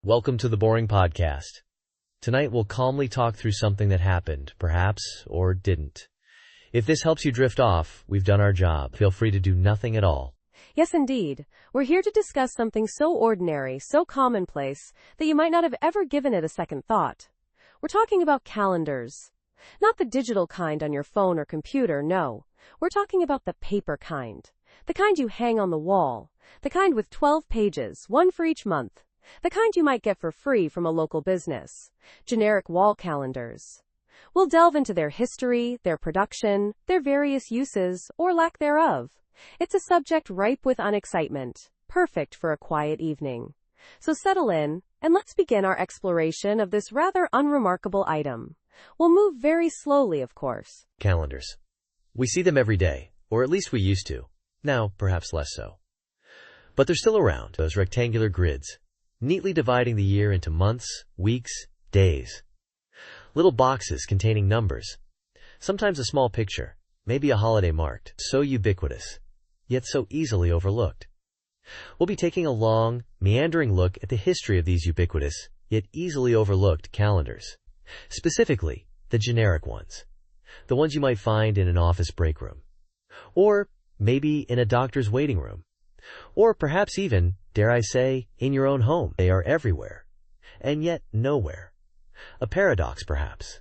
Welcome to the Boring Podcast. Tonight we'll calmly talk through something that happened, perhaps, or didn't. If this helps you drift off, we've done our job. Feel free to do nothing at all. Yes, indeed. We're here to discuss something so ordinary, so commonplace, that you might not have ever given it a second thought. We're talking about calendars. Not the digital kind on your phone or computer, no. We're talking about the paper kind. The kind you hang on the wall. The kind with 12 pages, one for each month. The kind you might get for free from a local business. Generic wall calendars. We'll delve into their history, their production, their various uses, or lack thereof. It's a subject ripe with unexcitement, perfect for a quiet evening. So settle in, and let's begin our exploration of this rather unremarkable item. We'll move very slowly, of course. Calendars. We see them every day, or at least we used to. Now, perhaps less so. But they're still around, those rectangular grids, neatly dividing the year into months, weeks, days. Little boxes containing numbers. Sometimes a small picture, maybe a holiday marked. So ubiquitous, yet so easily overlooked. We'll be taking a long, meandering look at the history of these ubiquitous, yet easily overlooked calendars. Specifically, the generic ones. The ones you might find in an office break room. Or maybe in a doctor's waiting room. Or perhaps even, dare I say, in your own home. They are everywhere, and yet nowhere. A paradox, perhaps.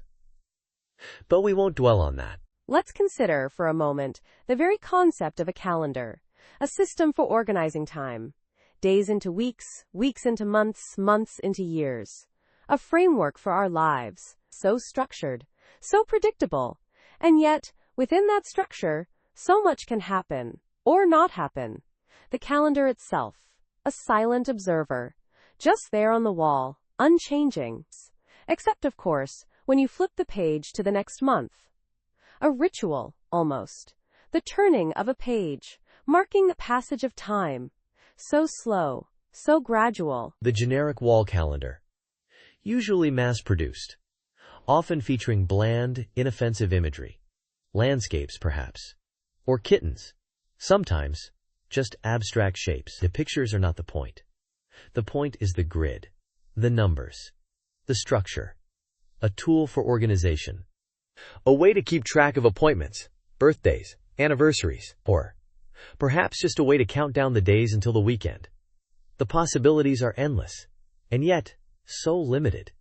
But we won't dwell on that. Let's consider, for a moment, the very concept of a calendar. A system for organizing time. Days into weeks, weeks into months, months into years. A framework for our lives. So structured, so predictable. And yet, within that structure, so much can happen, or not happen. The calendar itself, a silent observer, just there on the wall, unchanging. Except, of course, when you flip the page to the next month. A ritual, almost. The turning of a page, marking the passage of time. So slow, so gradual. The generic wall calendar. Usually mass-produced. Often featuring bland, inoffensive imagery. Landscapes, perhaps. Or kittens. Sometimes, just abstract shapes. The pictures are not the point. The point is the grid. The numbers. The structure. A tool for organization. A way to keep track of appointments, birthdays, anniversaries, or perhaps just a way to count down the days until the weekend. The possibilities are endless, and yet so limited.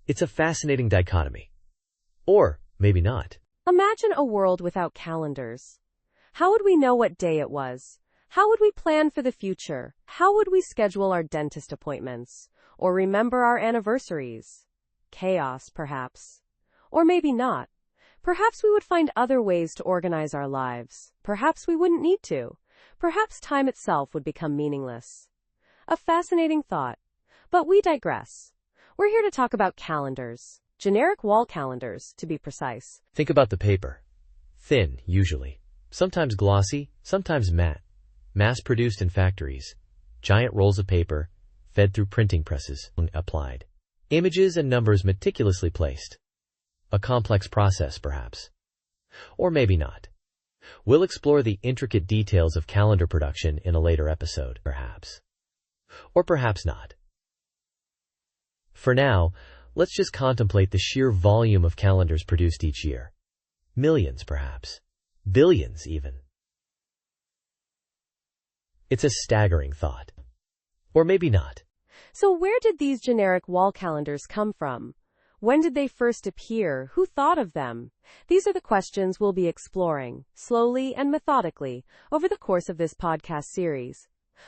It's a fascinating dichotomy. Or maybe not. Imagine a world without calendars. How would we know what day it was? How would we plan for the future? How would we schedule our dentist appointments? Or remember our anniversaries? Chaos, perhaps. Or maybe not. Perhaps we would find other ways to organize our lives. Perhaps we wouldn't need to. Perhaps time itself would become meaningless. A fascinating thought. But we digress. We're here to talk about calendars. Generic wall calendars, to be precise. Think about the paper. Thin, usually. Sometimes glossy, sometimes matte. Mass-produced in factories. Giant rolls of paper, fed through printing presses, applied. Images and numbers meticulously placed. A complex process, perhaps. Or maybe not. We'll explore the intricate details of calendar production in a later episode, perhaps. Or perhaps not. For now, let's just contemplate the sheer volume of calendars produced each year. Millions, perhaps. Billions, even. It's a staggering thought. Or maybe not. So where did these generic wall calendars come from? When did they first appear? Who thought of them? These are the questions we'll be exploring, slowly and methodically, over the course of this podcast series.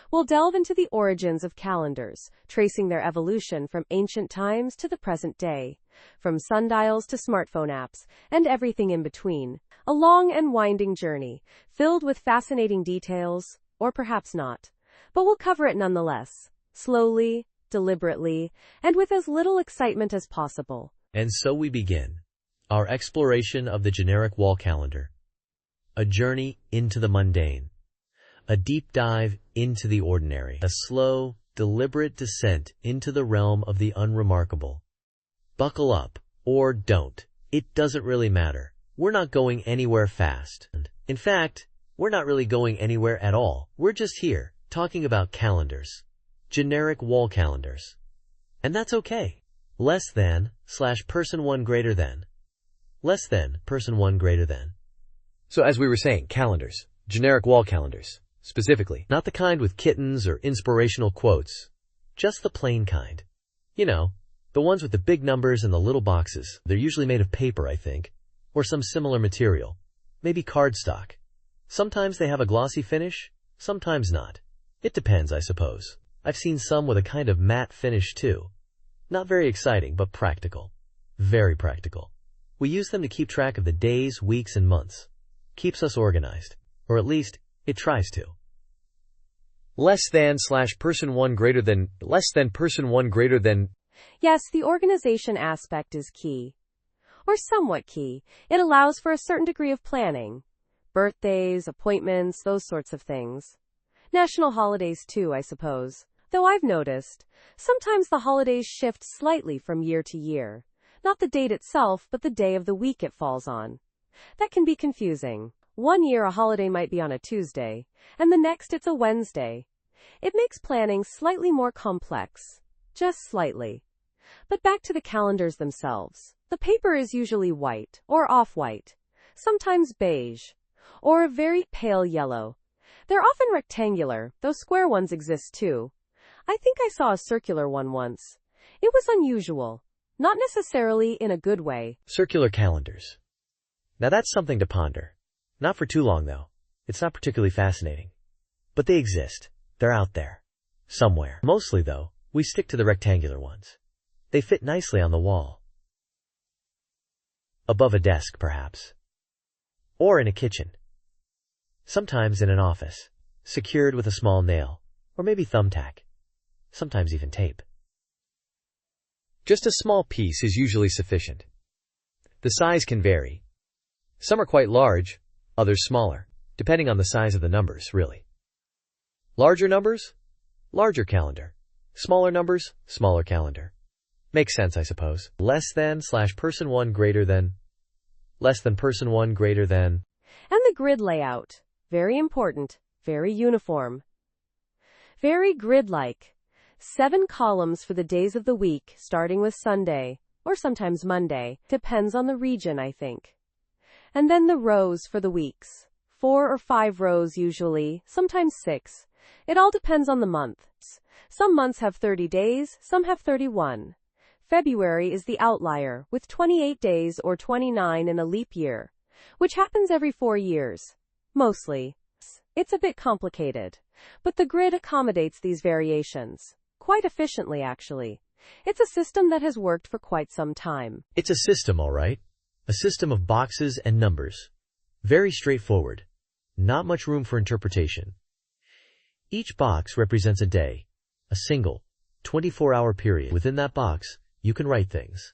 We'll delve into the origins of calendars, tracing their evolution from ancient times to the present day, from sundials to smartphone apps, and everything in between. A long and winding journey, filled with fascinating details, or perhaps not. But we'll cover it nonetheless, slowly, deliberately, and with as little excitement as possible. And so we begin our exploration of the generic wall calendar. A journey into the mundane. A deep dive into the ordinary. A slow, deliberate descent into the realm of the unremarkable. Buckle up, or don't. It doesn't really matter. We're not going anywhere fast. In fact, we're not really going anywhere at all. We're just here, talking about calendars. Generic wall calendars. And that's okay. Less than, / person 1 greater than. Less than, person 1 greater than. So as we were saying, calendars. Generic wall calendars. Specifically, not the kind with kittens or inspirational quotes. Just the plain kind. You know, the ones with the big numbers and the little boxes. They're usually made of paper, I think. Or some similar material. Maybe cardstock. Sometimes they have a glossy finish, sometimes not. It depends, I suppose. I've seen some with a kind of matte finish too. Not very exciting, but practical. Very practical. We use them to keep track of the days, weeks, and months. Keeps us organized. Or at least, it tries to. Less than / person 1 greater than. Less than person 1 greater than. Yes, the organization aspect is key. Or somewhat key. It allows for a certain degree of planning. Birthdays, appointments, those sorts of things. National holidays too, I suppose. Though I've noticed, sometimes the holidays shift slightly from year to year. Not the date itself, but the day of the week it falls on. That can be confusing. One year a holiday might be on a Tuesday, and the next it's a Wednesday. It makes planning slightly more complex. Just slightly. But back to the calendars themselves. The paper is usually white, or off-white, sometimes beige, or a very pale yellow. They're often rectangular, though square ones exist too. I think I saw a circular one once. It was unusual. Not necessarily in a good way. Circular calendars. Now that's something to ponder. Not for too long, though. It's not particularly fascinating. But they exist. They're out there. Somewhere. Mostly, though, we stick to the rectangular ones. They fit nicely on the wall. Above a desk, perhaps. Or in a kitchen. Sometimes in an office, secured with a small nail, or maybe thumbtack. Sometimes even tape. Just a small piece is usually sufficient. The size can vary. Some are quite large, others smaller, depending on the size of the numbers, really. Larger numbers? Larger calendar. Smaller numbers? Smaller calendar. Makes sense, I suppose. Less than / person 1 greater than. Less than person 1 greater than. And the grid layout. Very important. Very uniform. Very grid-like. 7 columns for the days of the week, starting with Sunday, or sometimes Monday. Depends on the region, I think. And then the rows for the weeks. 4 or 5 rows usually, sometimes 6. It all depends on the month. Some months have 30 days, some have 31. February is the outlier, with 28 days or 29 in a leap year, which happens every 4 years. Mostly. It's a bit complicated, but the grid accommodates these variations. Quite efficiently, actually. It's a system that has worked for quite some time. It's a system, all right. A system of boxes and numbers. Very straightforward. Not much room for interpretation. Each box represents a day, a single, 24-hour period. Within that box, you can write things.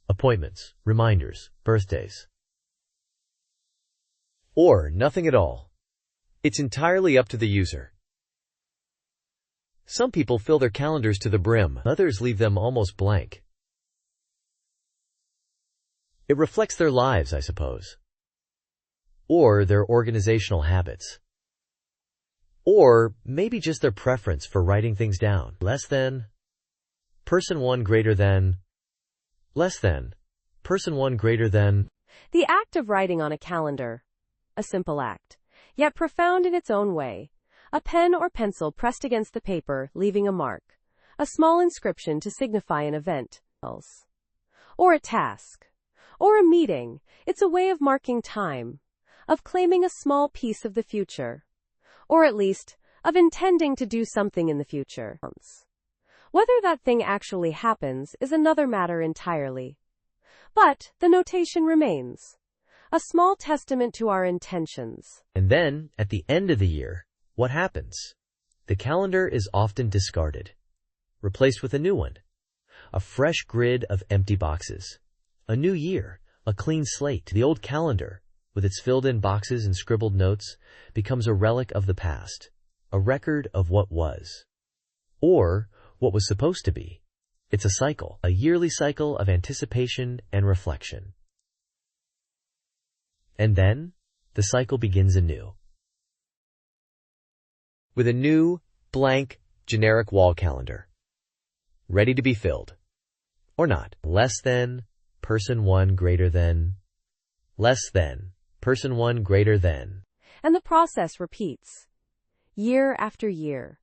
Appointments, reminders, birthdays. Or nothing at all. It's entirely up to the user. Some people fill their calendars to the brim, others leave them almost blank. It reflects their lives, I suppose. Or their organizational habits. Or maybe just their preference for writing things down. Less than, person 1 greater than, less than, person 1 greater than. The act of writing on a calendar. A simple act, yet profound in its own way. A pen or pencil pressed against the paper, leaving a mark. A small inscription to signify an event. Or a task. Or a meeting. It's a way of marking time. Of claiming a small piece of the future. Or at least, of intending to do something in the future. Whether that thing actually happens is another matter entirely. But the notation remains. A small testament to our intentions. And then, at the end of the year, what happens? The calendar is often discarded, replaced with a new one. A fresh grid of empty boxes. A new year, a clean slate. The old calendar, with its filled-in boxes and scribbled notes, becomes a relic of the past, a record of what was. Or what was supposed to be. It's a cycle, a yearly cycle of anticipation and reflection. And then, the cycle begins anew. With a new, blank, generic wall calendar. ready to be filled. Or not. Less than, person 1 greater than, less than, person 1 greater than. And the process repeats. Year after year.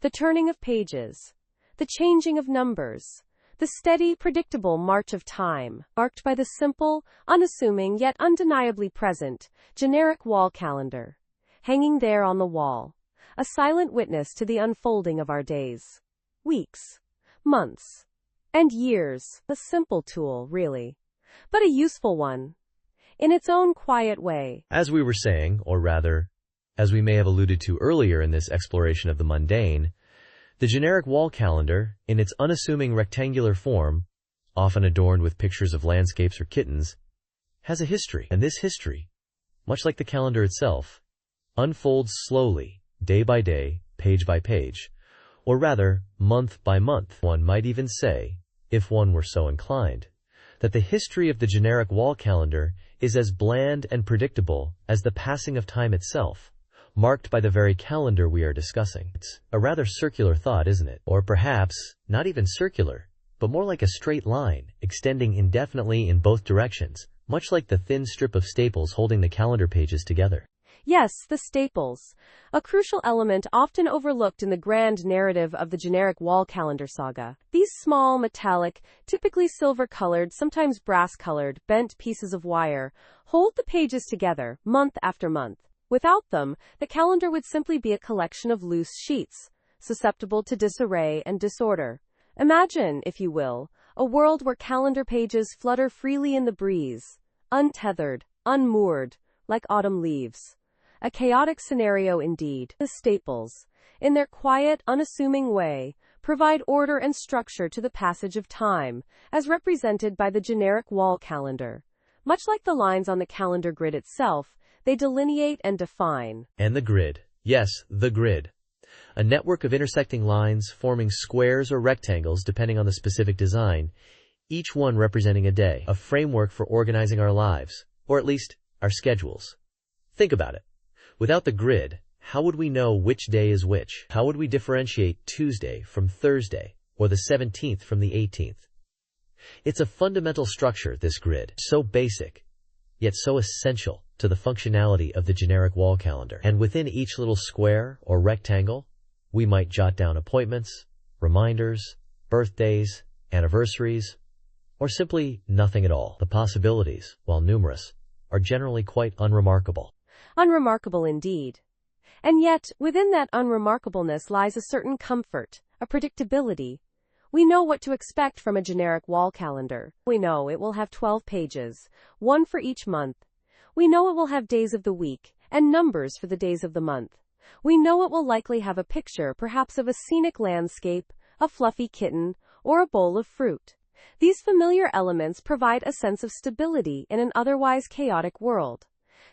The turning of pages. The changing of numbers. The steady, predictable march of time, marked by the simple, unassuming, yet undeniably present, generic wall calendar. Hanging there on the wall. A silent witness to the unfolding of our days. Weeks. Months. And years. A simple tool, really. But a useful one. In its own quiet way. As we were saying, or rather, as we may have alluded to earlier in this exploration of the mundane, the generic wall calendar, in its unassuming rectangular form, often adorned with pictures of landscapes or kittens, has a history. And this history, much like the calendar itself, unfolds slowly, day by day, page by page, or rather, month by month. One might even say, if one were so inclined, that the history of the generic wall calendar is as bland and predictable as the passing of time itself, marked by the very calendar we are discussing. It's a rather circular thought, isn't it? Or perhaps, not even circular, but more like a straight line, extending indefinitely in both directions, much like the thin strip of staples holding the calendar pages together. Yes, the staples. A crucial element often overlooked in the grand narrative of the generic wall calendar saga. These small, metallic, typically silver-colored, sometimes brass-colored, bent pieces of wire hold the pages together, month after month. Without them, the calendar would simply be a collection of loose sheets, susceptible to disarray and disorder. Imagine, if you will, a world where calendar pages flutter freely in the breeze, untethered, unmoored, like autumn leaves. A chaotic scenario indeed. The staples, in their quiet, unassuming way, provide order and structure to the passage of time, as represented by the generic wall calendar. Much like the lines on the calendar grid itself, they delineate and define. And the grid. Yes, the grid. A network of intersecting lines forming squares or rectangles depending on the specific design, each one representing a day, a framework for organizing our lives, or at least our schedules. Think about it. Without the grid, how would we know which day is which? How would we differentiate Tuesday from Thursday, or the 17th from the 18th? It's a fundamental structure, this grid, so basic, yet so essential to the functionality of the generic wall calendar. And within each little square or rectangle, we might jot down appointments, reminders, birthdays, anniversaries, or simply nothing at all. The possibilities, while numerous, are generally quite unremarkable. Unremarkable indeed. And yet, within that unremarkableness lies a certain comfort, a predictability. We know what to expect from a generic wall calendar. We know it will have 12 pages, one for each month. We know it will have days of the week, and numbers for the days of the month. We know it will likely have a picture, perhaps of a scenic landscape, a fluffy kitten, or a bowl of fruit. These familiar elements provide a sense of stability in an otherwise chaotic world.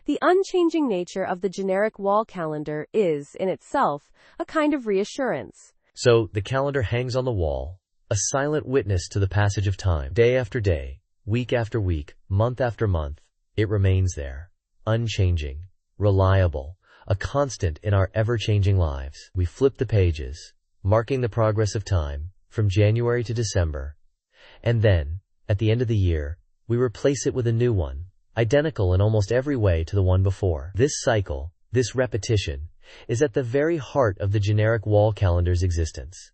The unchanging nature of the generic wall calendar is, in itself, a kind of reassurance. So, the calendar hangs on the wall, a silent witness to the passage of time. Day after day, week after week, month after month, it remains there, unchanging, reliable, a constant in our ever-changing lives. We flip the pages, marking the progress of time, from January to December, and then, at the end of the year, we replace it with a new one, identical in almost every way to the one before. This cycle, this repetition, is at the very heart of the generic wall calendar's existence.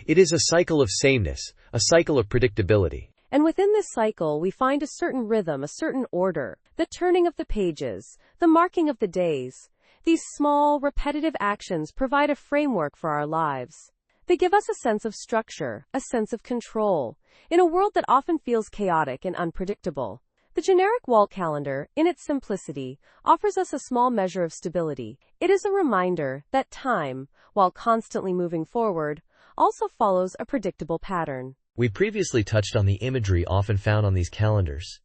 It is a cycle of sameness, a cycle of predictability. And within this cycle, we find a certain rhythm, a certain order, the turning of the pages, the marking of the days. These small, repetitive actions provide a framework for our lives. They give us a sense of structure, a sense of control, in a world that often feels chaotic and unpredictable. The generic wall calendar, in its simplicity, offers us a small measure of stability. It is a reminder that time, while constantly moving forward, also follows a predictable pattern. We previously touched on the imagery often found on these calendars.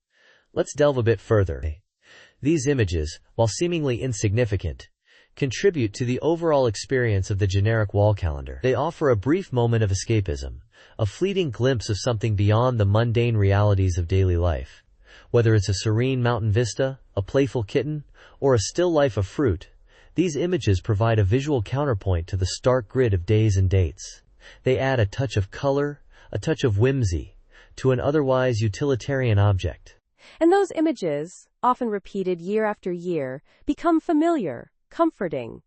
Let's delve a bit further. These images, while seemingly insignificant, contribute to the overall experience of the generic wall calendar. They offer a brief moment of escapism, a fleeting glimpse of something beyond the mundane realities of daily life. Whether it's a serene mountain vista, a playful kitten, or a still life of fruit, these images provide a visual counterpoint to the stark grid of days and dates. They add a touch of color, a touch of whimsy, to an otherwise utilitarian object. And those images, often repeated year after year, become familiar, comforting.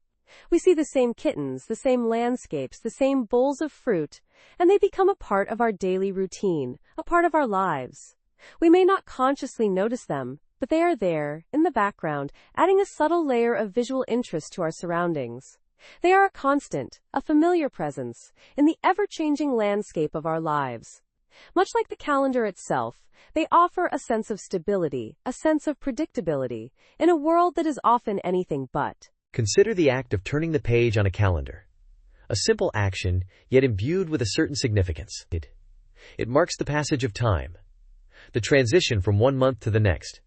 We see the same kittens, the same landscapes, the same bowls of fruit, and they become a part of our daily routine, a part of our lives. We may not consciously notice them, but they are there, in the background, adding a subtle layer of visual interest to our surroundings. They are a constant, a familiar presence, in the ever-changing landscape of our lives. Much like the calendar itself, they offer a sense of stability, a sense of predictability, in a world that is often anything but. Consider the act of turning the page on a calendar. A simple action, yet imbued with a certain significance. It marks the passage of time, the transition from one month to the next.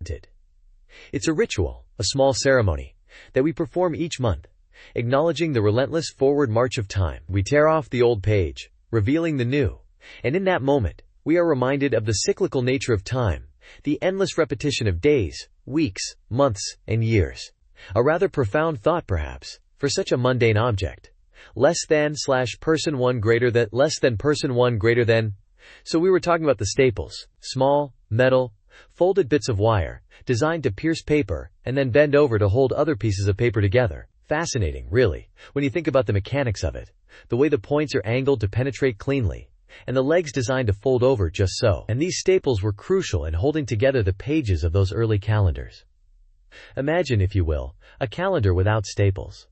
It's a ritual, a small ceremony, that we perform each month, acknowledging the relentless forward march of time. We tear off the old page, revealing the new, and in that moment, we are reminded of the cyclical nature of time, the endless repetition of days, weeks, months, and years. A rather profound thought, perhaps, for such a mundane object. Less than / person one greater than, less than person one greater than. So we were talking about the staples, small, metal, folded bits of wire, designed to pierce paper, and then bend over to hold other pieces of paper together. Fascinating, really, when you think about the mechanics of it. The way the points are angled to penetrate cleanly, and the legs designed to fold over just so. And these staples were crucial in holding together the pages of those early calendars. Imagine, if you will, a calendar without staples.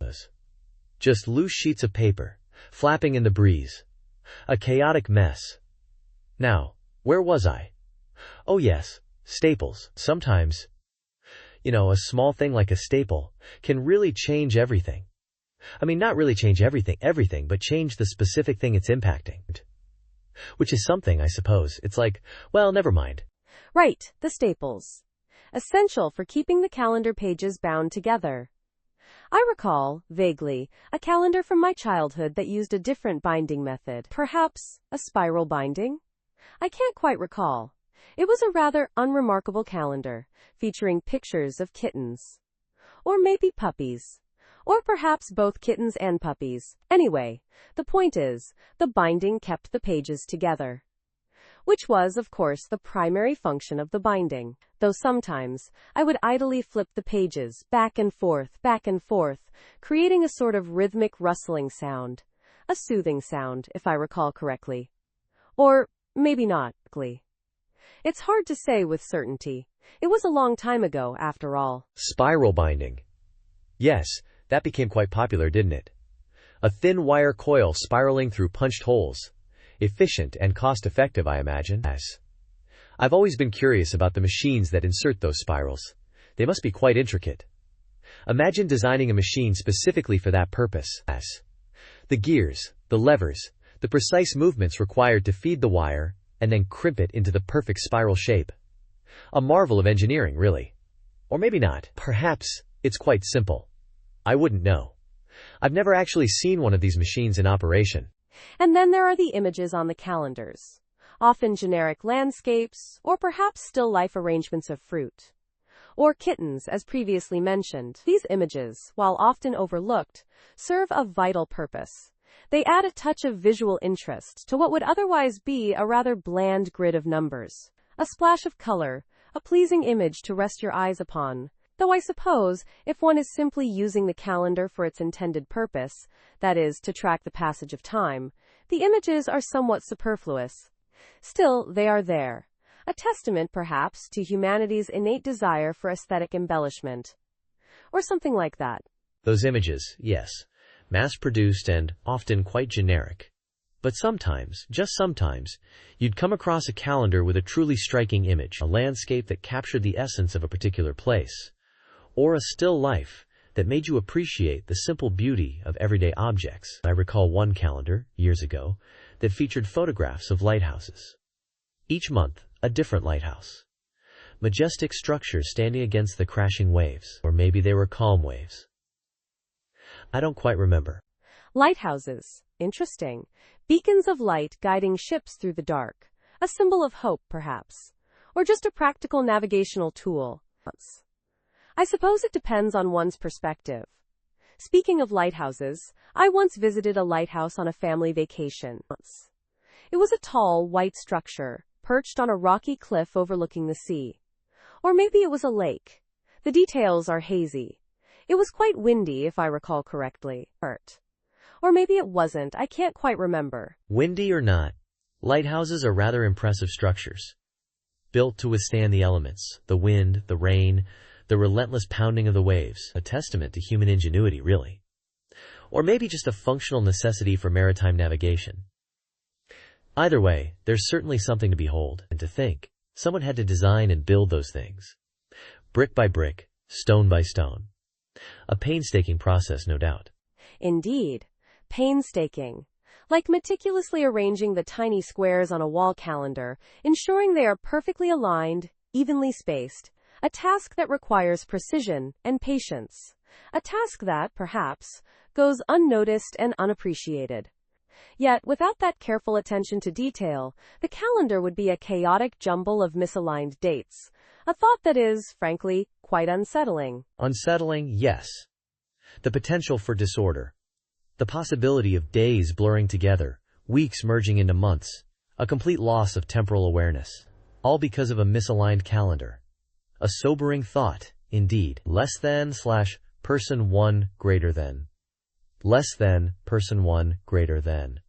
Just loose sheets of paper, flapping in the breeze. A chaotic mess. Now, where was I? Oh yes, staples. Sometimes, a small thing like a staple can really change everything. I mean, not really change everything, but change the specific thing it's impacting. Which is something, I suppose. It's like, well, never mind. Right, the staples. Essential for keeping the calendar pages bound together. I recall, vaguely, a calendar from my childhood that used a different binding method. Perhaps a spiral binding? I can't quite recall. It was a rather unremarkable calendar, featuring pictures of kittens. Or maybe puppies. Or perhaps both kittens and puppies. Anyway, the point is, the binding kept the pages together. Which was, of course, the primary function of the binding. Though sometimes, I would idly flip the pages, back and forth, creating a sort of rhythmic rustling sound. A soothing sound, if I recall correctly. Or, maybe not. It's hard to say with certainty. It was a long time ago, after all. Spiral binding. Yes, that became quite popular, didn't it? A thin wire coil spiraling through punched holes. Efficient and cost-effective, I imagine. I've always been curious about the machines that insert those spirals. They must be quite intricate. Imagine designing a machine specifically for that purpose. The gears, the levers, the precise movements required to feed the wire, and then crimp it into the perfect spiral shape. A marvel of engineering, really. Or maybe not. Perhaps it's quite simple. I wouldn't know. I've never actually seen one of these machines in operation. And then there are the images on the calendars. Often generic landscapes, or perhaps still life arrangements of fruit. Or kittens, as previously mentioned. These images, while often overlooked, serve a vital purpose. They add a touch of visual interest to what would otherwise be a rather bland grid of numbers. A splash of color, a pleasing image to rest your eyes upon. Though I suppose, if one is simply using the calendar for its intended purpose, that is, to track the passage of time, the images are somewhat superfluous. Still, they are there. A testament, perhaps, to humanity's innate desire for aesthetic embellishment. Or something like that. Those images, yes, mass-produced and often quite generic. But sometimes, just sometimes, you'd come across a calendar with a truly striking image, a landscape that captured the essence of a particular place, or a still life that made you appreciate the simple beauty of everyday objects. I recall one calendar, years ago, that featured photographs of lighthouses. Each month, a different lighthouse. Majestic structures standing against the crashing waves, or maybe they were calm waves. I don't quite remember. Lighthouses. Interesting. Beacons of light guiding ships through the dark. A symbol of hope, perhaps. Or just a practical navigational tool. I suppose it depends on one's perspective. Speaking of lighthouses, I once visited a lighthouse on a family vacation. It was a tall, white structure, perched on a rocky cliff overlooking the sea. Or maybe it was a lake. The details are hazy. It was quite windy, if I recall correctly. Or maybe it wasn't, I can't quite remember. Windy or not, lighthouses are rather impressive structures, built to withstand the elements, the wind, the rain, the relentless pounding of the waves, a testament to human ingenuity, really. Or maybe just a functional necessity for maritime navigation. Either way, there's certainly something to behold and to think. Someone had to design and build those things, brick by brick, stone by stone. A painstaking process, no doubt. Indeed, painstaking. Like meticulously arranging the tiny squares on a wall calendar, ensuring they are perfectly aligned, evenly spaced, a task that requires precision and patience. A task that, perhaps, goes unnoticed and unappreciated. Yet, without that careful attention to detail, the calendar would be a chaotic jumble of misaligned dates. A thought that is, frankly, quite unsettling. Unsettling, yes. The potential for disorder. The possibility of days blurring together, weeks merging into months, a complete loss of temporal awareness. All because of a misaligned calendar. A sobering thought, indeed. Less than / person 1 greater than. Less than person 1 greater than.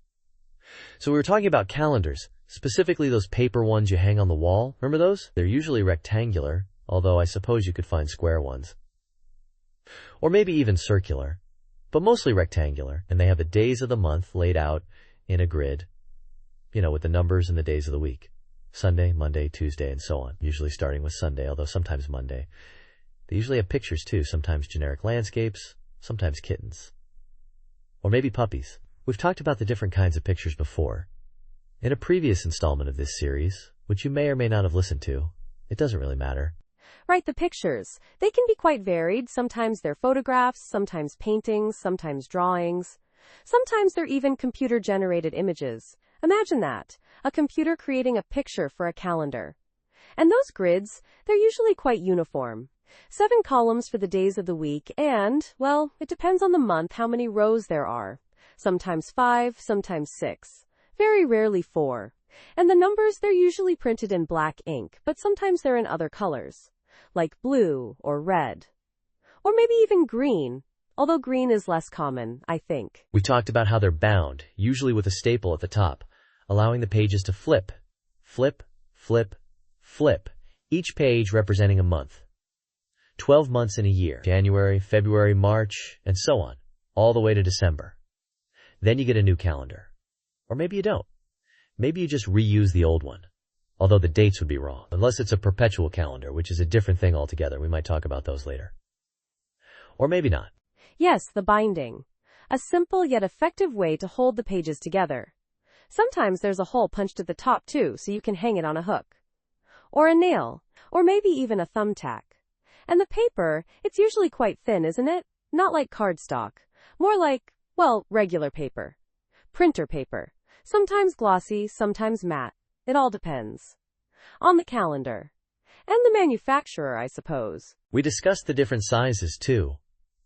So we were talking about calendars, specifically those paper ones you hang on the wall. Remember those? They're usually rectangular, although I suppose you could find square ones. Or maybe even circular, but mostly rectangular, and they have the days of the month laid out in a grid, with the numbers and the days of the week. Sunday, Monday, Tuesday, and so on, usually starting with Sunday, although sometimes Monday. They usually have pictures too, sometimes generic landscapes, sometimes kittens. Or maybe puppies. We've talked about the different kinds of pictures before. In a previous installment of this series, which you may or may not have listened to, it doesn't really matter. Right, the pictures. They can be quite varied. Sometimes they're photographs, sometimes paintings, sometimes drawings. Sometimes they're even computer-generated images. Imagine that, a computer creating a picture for a calendar. And those grids, they're usually quite uniform. 7 columns for the days of the week and, well, it depends on the month how many rows there are. Sometimes 5, sometimes 6. Very rarely 4. And the numbers, they're usually printed in black ink, but sometimes they're in other colors, like blue or red. Or maybe even green, although green is less common, I think. We talked about how they're bound, usually with a staple at the top, allowing the pages to flip, flip, flip, flip, each page representing a month. 12 months in a year, January, February, March, and so on, all the way to December. Then you get a new calendar. Or maybe you don't. Maybe you just reuse the old one, although the dates would be wrong, unless it's a perpetual calendar, which is a different thing altogether. We might talk about those later. Or maybe not. Yes, the binding. A simple yet effective way to hold the pages together. Sometimes there's a hole punched at the top too, so you can hang it on a hook. Or a nail. Or maybe even a thumbtack. And the paper, it's usually quite thin, isn't it? Not like cardstock. More like, well, regular paper. Printer paper. Sometimes glossy, sometimes matte. It all depends. On the calendar. And the manufacturer, I suppose. We discussed the different sizes too.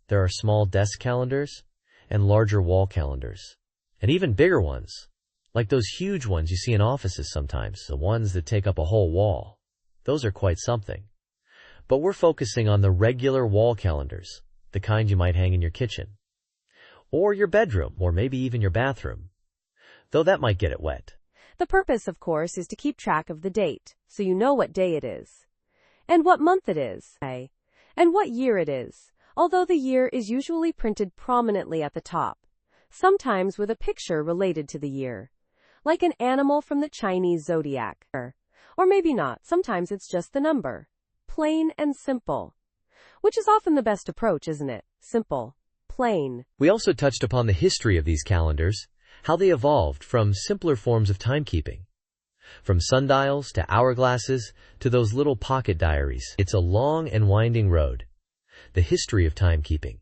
There are small desk calendars and larger wall calendars. And even bigger ones. Like those huge ones you see in offices sometimes. The ones that take up a whole wall. Those are quite something. But we're focusing on the regular wall calendars, the kind you might hang in your kitchen, or your bedroom, or maybe even your bathroom, though that might get it wet. The purpose, of course, is to keep track of the date, so you know what day it is, and what month it is, and what year it is, although the year is usually printed prominently at the top, sometimes with a picture related to the year, like an animal from the Chinese zodiac, or maybe not, sometimes it's just the number. Plain and simple. Which is often the best approach, isn't it? Simple. Plain. We also touched upon the history of these calendars, how they evolved from simpler forms of timekeeping. From sundials to hourglasses to those little pocket diaries. It's a long and winding road. The history of timekeeping.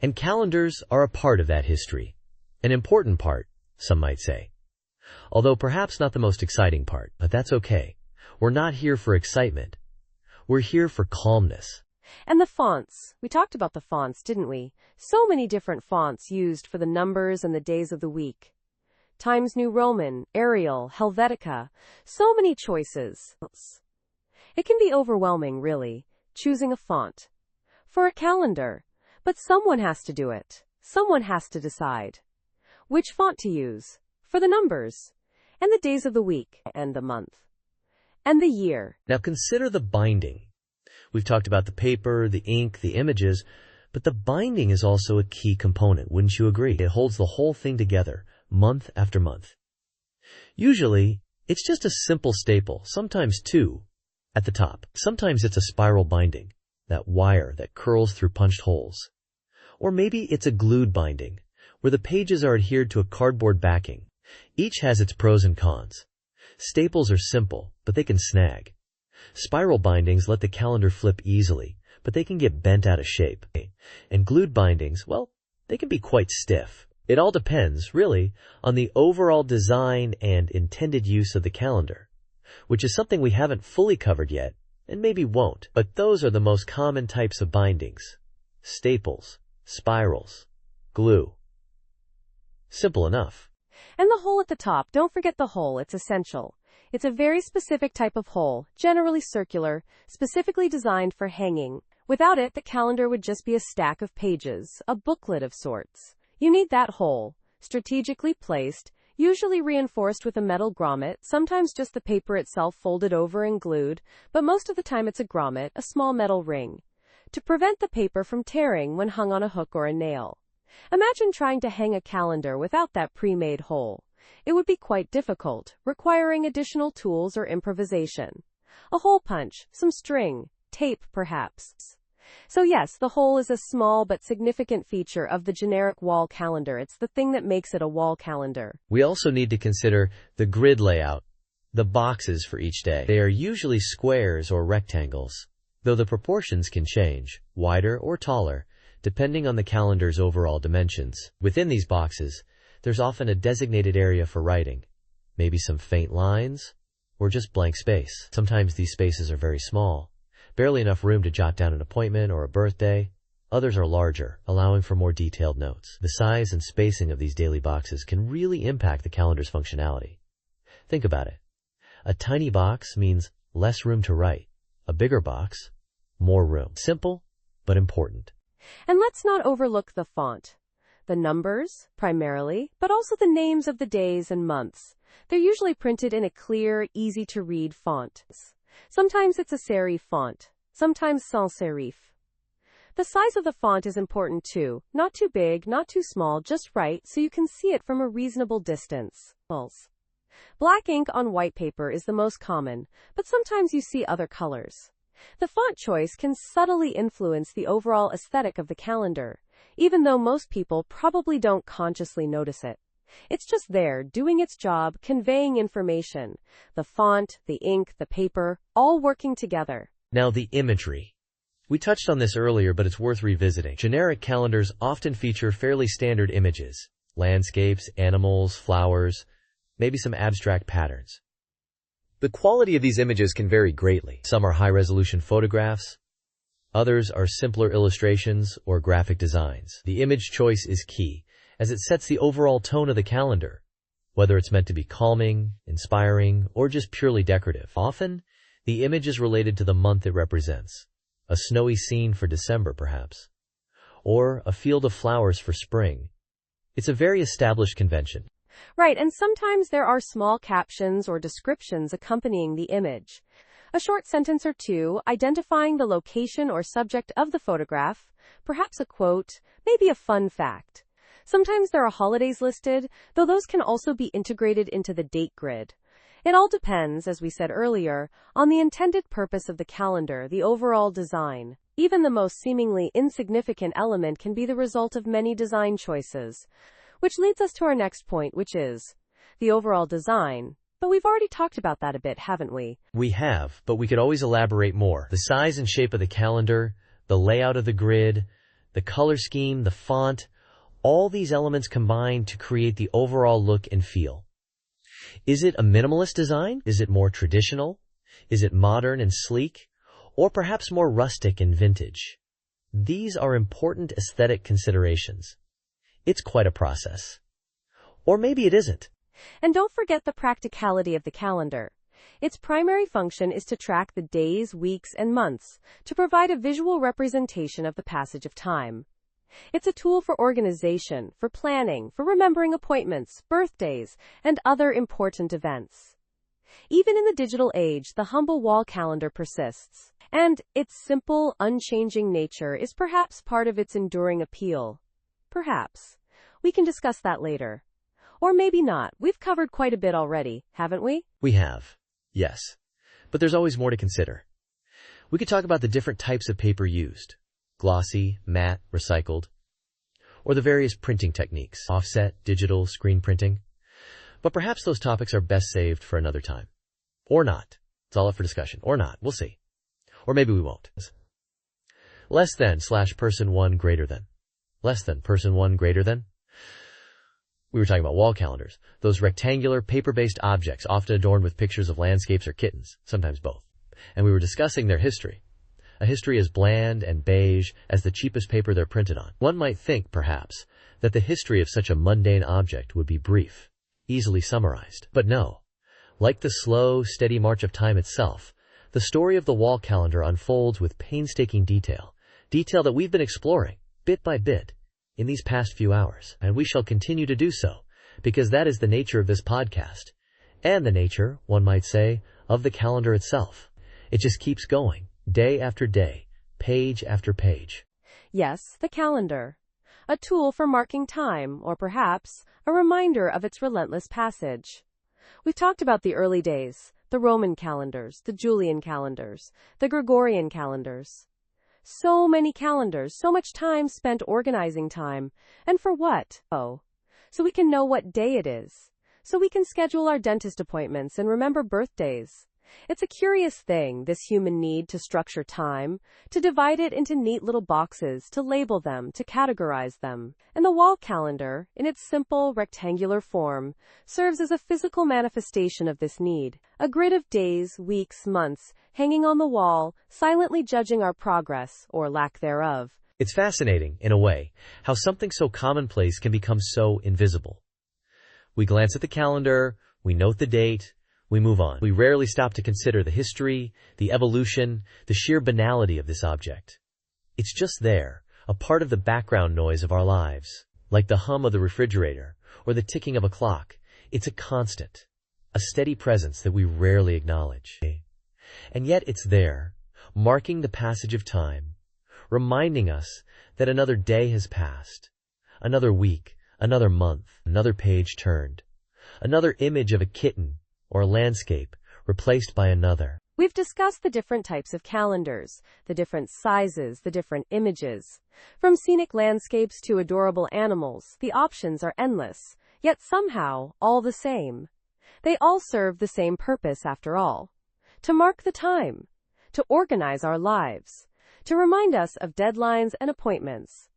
And calendars are a part of that history. An important part, some might say. Although perhaps not the most exciting part, but that's okay. We're not here for excitement. We're here for calmness. And the fonts. We talked about the fonts, didn't we? So many different fonts used for the numbers and the days of the week. Times New Roman, Arial, Helvetica. So many choices. It can be overwhelming, really, choosing a font for a calendar. But someone has to do it. Someone has to decide which font to use for the numbers and the days of the week and the month and the year. Now consider the binding. We've talked about the paper, the ink, the images, but the binding is also a key component, wouldn't you agree? It holds the whole thing together, month after month. Usually, it's just a simple staple, sometimes two, at the top. Sometimes it's a spiral binding, that wire that curls through punched holes. Or maybe it's a glued binding, where the pages are adhered to a cardboard backing. Each has its pros and cons. Staples are simple, but they can snag. Spiral bindings let the calendar flip easily, but they can get bent out of shape. And glued bindings, well, they can be quite stiff. It all depends, really, on the overall design and intended use of the calendar, which is something we haven't fully covered yet, and maybe won't. But those are the most common types of bindings: staples, spirals, glue. Simple enough. And the hole at the top, don't forget the hole, it's essential. It's a very specific type of hole, generally circular, specifically designed for hanging. Without it, the calendar would just be a stack of pages, a booklet of sorts. You need that hole, strategically placed, usually reinforced with a metal grommet, sometimes just the paper itself folded over and glued, but most of the time it's a grommet, a small metal ring, to prevent the paper from tearing when hung on a hook or a nail. Imagine trying to hang a calendar without that pre-made hole. It would be quite difficult, requiring additional tools or improvisation. A hole punch, some string, tape perhaps. So yes, the hole is a small but significant feature of the generic wall calendar. It's the thing that makes it a wall calendar. We also need to consider the grid layout, the boxes for each day. They are usually squares or rectangles, though the proportions can change, wider or taller, depending on the calendar's overall dimensions. Within these boxes, there's often a designated area for writing, maybe some faint lines, or just blank space. Sometimes these spaces are very small, barely enough room to jot down an appointment or a birthday. Others are larger, allowing for more detailed notes. The size and spacing of these daily boxes can really impact the calendar's functionality. Think about it. A tiny box means less room to write. A bigger box, more room. Simple, but important. And let's not overlook the font. The numbers, primarily, but also the names of the days and months. They're usually printed in a clear, easy-to-read font. Sometimes it's a serif font, sometimes sans serif. The size of the font is important too. Not too big, not too small, just right so you can see it from a reasonable distance. Black ink on white paper is the most common, but sometimes you see other colors. The font choice can subtly influence the overall aesthetic of the calendar, even though most people probably don't consciously notice it. It's just there, doing its job, conveying information. The font, the ink, the paper, all working together. Now the imagery. We touched on this earlier, but it's worth revisiting. Generic calendars often feature fairly standard images: landscapes, animals, flowers, maybe some abstract patterns. The quality of these images can vary greatly. Some are high-resolution photographs, others are simpler illustrations or graphic designs. The image choice is key, as it sets the overall tone of the calendar, whether it's meant to be calming, inspiring, or just purely decorative. Often, the image is related to the month it represents. A snowy scene for December, perhaps, or a field of flowers for spring. It's a very established convention. Right, and sometimes there are small captions or descriptions accompanying the image. A short sentence or two identifying the location or subject of the photograph, perhaps a quote, maybe a fun fact. Sometimes there are holidays listed, though those can also be integrated into the date grid. It all depends, as we said earlier, on the intended purpose of the calendar, the overall design. Even the most seemingly insignificant element can be the result of many design choices. Which leads us to our next point, which is the overall design. But we've already talked about that a bit, haven't we? We have, but we could always elaborate more. The size and shape of the calendar, the layout of the grid, the color scheme, the font, all these elements combine to create the overall look and feel. Is it a minimalist design? Is it more traditional? Is it modern and sleek? or perhaps more rustic and vintage. These are important aesthetic considerations. It's quite a process. Or maybe it isn't. And don't forget the practicality of the calendar. Its primary function is to track the days, weeks, and months, to provide a visual representation of the passage of time. It's a tool for organization, for planning, for remembering appointments, birthdays, and other important events. Even in the digital age, the humble wall calendar persists, and its simple, unchanging nature is perhaps part of its enduring appeal. Perhaps. We can discuss that later. Or maybe not. We've covered quite a bit already, haven't we? We have. Yes. But there's always more to consider. We could talk about the different types of paper used. Glossy, matte, recycled. Or the various printing techniques. Offset, digital, screen printing. But perhaps those topics are best saved for another time. Or not. It's all up for discussion. Or not. We'll see. Or maybe we won't. Less than / person 1 greater than. Less than person 1 greater than. We were talking about wall calendars, those rectangular, paper-based objects often adorned with pictures of landscapes or kittens, sometimes both. And we were discussing their history. A history as bland and beige as the cheapest paper they're printed on. One might think, perhaps, that the history of such a mundane object would be brief, easily summarized. But no. Like the slow, steady march of time itself, the story of the wall calendar unfolds with painstaking detail that we've been exploring, bit by bit, in these past few hours, and we shall continue to do so, because that is the nature of this podcast, and the nature, one might say, of the calendar itself. It just keeps going, day after day, page after page. Yes, the calendar. A tool for marking time, or perhaps a reminder of its relentless passage. We've talked about the early days, the Roman calendars, the Julian calendars, the Gregorian calendars. So many calendars, so much time spent organizing time. And for what? Oh, so we can know what day it is. So we can schedule our dentist appointments and remember birthdays. It's a curious thing, this human need to structure time, to divide it into neat little boxes, to label them, to categorize them. And the wall calendar, in its simple, rectangular form, serves as a physical manifestation of this need. A grid of days, weeks, months, hanging on the wall, silently judging our progress, or lack thereof. It's fascinating, in a way, how something so commonplace can become so invisible. We glance at the calendar, we note the date, we move on. We rarely stop to consider the history, the evolution, the sheer banality of this object. It's just there, a part of the background noise of our lives. Like the hum of the refrigerator, or the ticking of a clock. It's a constant, a steady presence that we rarely acknowledge. And yet it's there, marking the passage of time, reminding us that another day has passed, another week, another month, another page turned, another image of a kitten or a landscape replaced by another. We've discussed the different types of calendars, the different sizes, the different images. From scenic landscapes to adorable animals, the options are endless, yet somehow all the same. They all serve the same purpose after all. To mark the time, to organize our lives, to remind us of deadlines and appointments.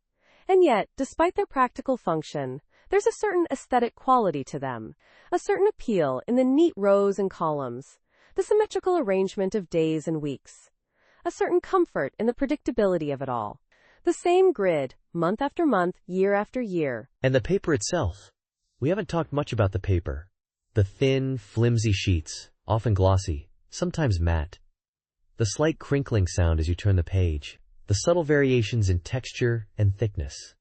And yet, despite their practical function, there's a certain aesthetic quality to them, a certain appeal in the neat rows and columns, the symmetrical arrangement of days and weeks, a certain comfort in the predictability of it all. The same grid, month after month, year after year. And the paper itself. We haven't talked much about the paper. The thin, flimsy sheets, often glossy, sometimes matte. The slight crinkling sound as you turn the page. The subtle variations in texture and thickness.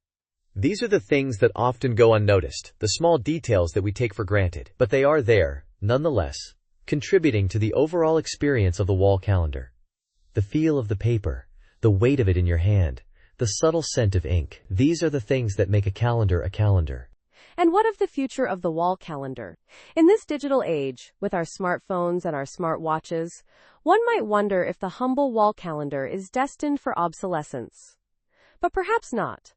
These are the things that often go unnoticed, the small details that we take for granted. But they are there, nonetheless, contributing to the overall experience of the wall calendar. The feel of the paper, the weight of it in your hand, the subtle scent of ink. These are the things that make a calendar a calendar. And what of the future of the wall calendar? In this digital age, with our smartphones and our smart watches, one might wonder if the humble wall calendar is destined for obsolescence. But perhaps not.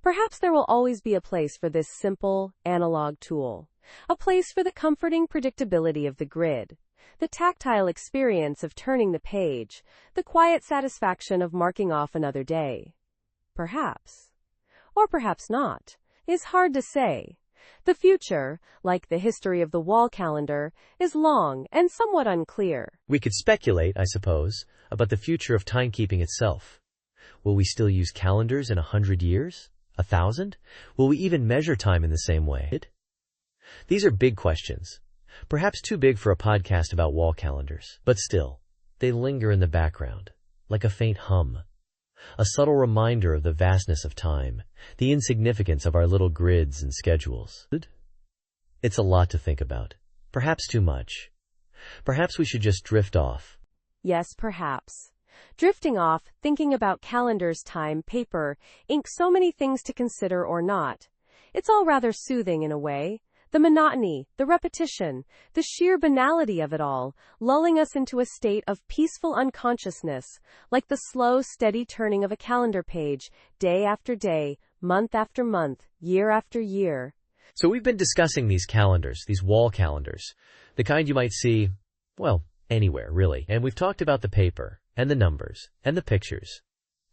Perhaps there will always be a place for this simple, analog tool. A place for the comforting predictability of the grid, the tactile experience of turning the page, the quiet satisfaction of marking off another day. Perhaps. Or perhaps not. It's hard to say. The future, like the history of the wall calendar, is long and somewhat unclear. We could speculate, I suppose, about the future of timekeeping itself. Will we still use calendars in 100 years? 1,000? Will we even measure time in the same way? These are big questions. Perhaps too big for a podcast about wall calendars. But still, they linger in the background, like a faint hum. A subtle reminder of the vastness of time, the insignificance of our little grids and schedules. It's a lot to think about. Perhaps too much. Perhaps we should just drift off. Yes, perhaps. Drifting off, thinking about calendars, time, paper, ink, so many things to consider or not. It's all rather soothing in a way. The monotony, the repetition, the sheer banality of it all, lulling us into a state of peaceful unconsciousness, like the slow, steady turning of a calendar page, day after day, month after month, year after year. So we've been discussing these calendars, these wall calendars, the kind you might see, well, anywhere, really. And we've talked about the paper, and the numbers, and the pictures.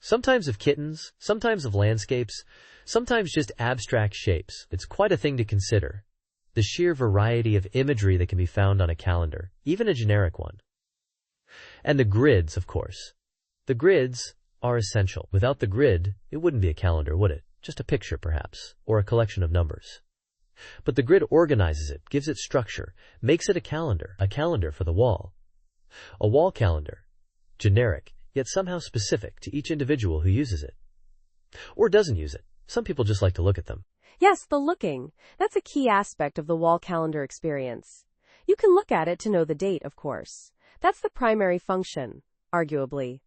Sometimes of kittens, sometimes of landscapes, sometimes just abstract shapes. It's quite a thing to consider. The sheer variety of imagery that can be found on a calendar, even a generic one. And the grids, of course. The grids are essential. Without the grid, it wouldn't be a calendar, would it? Just a picture, perhaps, or a collection of numbers. But the grid organizes it, gives it structure, makes it a calendar for the wall. A wall calendar, generic, yet somehow specific to each individual who uses it. Or doesn't use it. Some people just like to look at them. Yes, the looking. That's a key aspect of the wall calendar experience. You can look at it to know the date, of course. That's the primary function, arguably.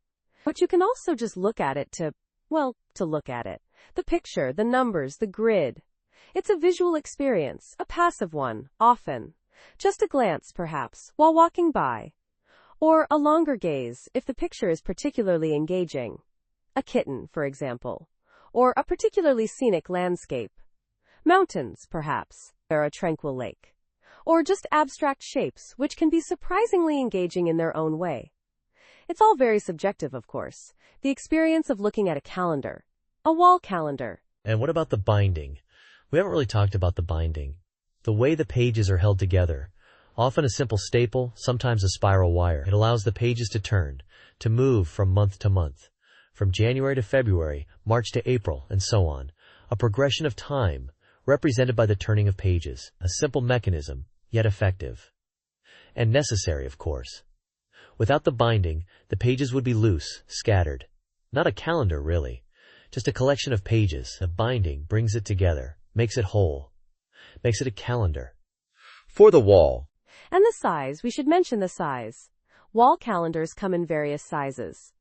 But you can also just look at it to look at it. The picture, the numbers, the grid. It's a visual experience, a passive one, often. Just a glance, perhaps, while walking by. Or a longer gaze, if the picture is particularly engaging. A kitten, for example. Or a particularly scenic landscape. Mountains, perhaps, or a tranquil lake. Or just abstract shapes, which can be surprisingly engaging in their own way. It's all very subjective, of course. The experience of looking at a calendar. A wall calendar. And what about the binding? We haven't really talked about the binding. The way the pages are held together. Often a simple staple, sometimes a spiral wire. It allows the pages to turn, to move from month to month. From January to February, March to April, and so on. A progression of time, represented by the turning of pages, a simple mechanism, yet effective. And necessary, of course. Without the binding, the pages would be loose, scattered. Not a calendar, really. Just a collection of pages. The binding brings it together, makes it whole, makes it a calendar. For the wall. And the size, we should mention the size. Wall calendars come in various sizes.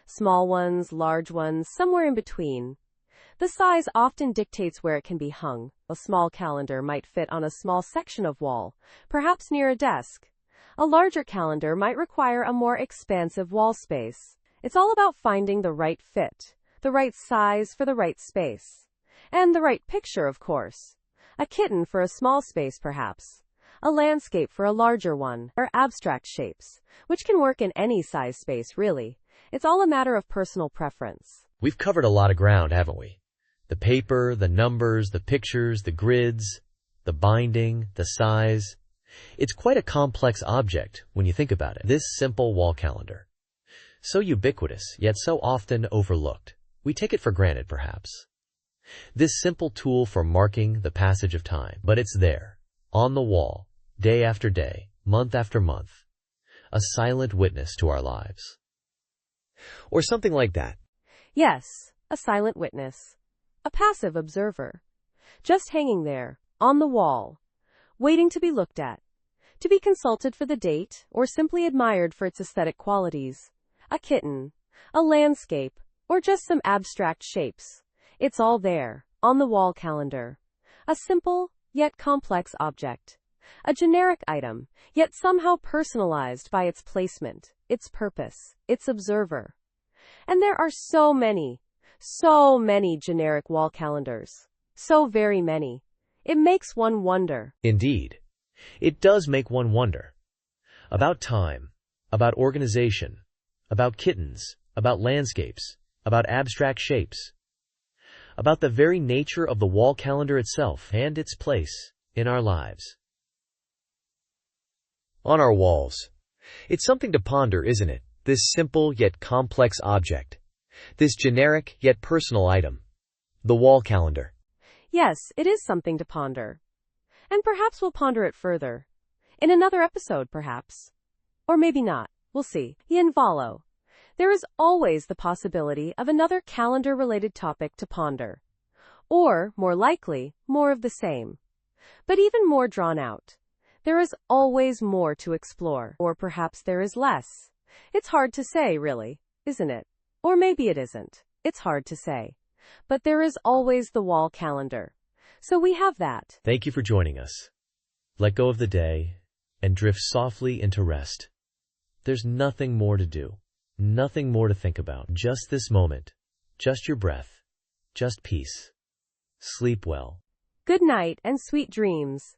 Small ones, large ones, somewhere in between. The size often dictates where it can be hung. A small calendar might fit on a small section of wall, perhaps near a desk. A larger calendar might require a more expansive wall space. It's all about finding the right fit, the right size for the right space. And the right picture, of course. A kitten for a small space, perhaps. A landscape for a larger one, or abstract shapes, which can work in any size space, really. It's all a matter of personal preference. We've covered a lot of ground, haven't we? The paper, the numbers, the pictures, the grids, the binding, the size. It's quite a complex object when you think about it. This simple wall calendar. So ubiquitous, yet so often overlooked. We take it for granted, perhaps. This simple tool for marking the passage of time. But it's there, on the wall, day after day, month after month. A silent witness to our lives. Or something like that. Yes, a silent witness. A passive observer. Just hanging there, on the wall, waiting to be looked at, to be consulted for the date, or simply admired for its aesthetic qualities. A kitten, a landscape, or just some abstract shapes. It's all there, on the wall calendar. A simple, yet complex object. A generic item, yet somehow personalized by its placement, its purpose, its observer. And there are so many generic wall calendars. So very many. It makes one wonder. Indeed. It does make one wonder. About time, about organization, about kittens, about landscapes, about abstract shapes. about the very nature of the wall calendar itself and its place in our lives. On our walls. It's something to ponder, isn't it? This simple yet complex object. This generic yet personal item. The wall calendar. Yes, it is something to ponder. And perhaps we'll ponder it further. In another episode, perhaps. Or maybe not. We'll see. Uneventful. There is always the possibility of another calendar-related topic to ponder. Or, more likely, more of the same. But even more drawn out. There is always more to explore. Or perhaps there is less. It's hard to say, really, isn't it? Or maybe it isn't. It's hard to say. But there is always the wall calendar. So we have that. Thank you for joining us. Let go of the day and drift softly into rest. There's nothing more to do. Nothing more to think about. Just this moment. Just your breath. Just peace. Sleep well. Good night and sweet dreams.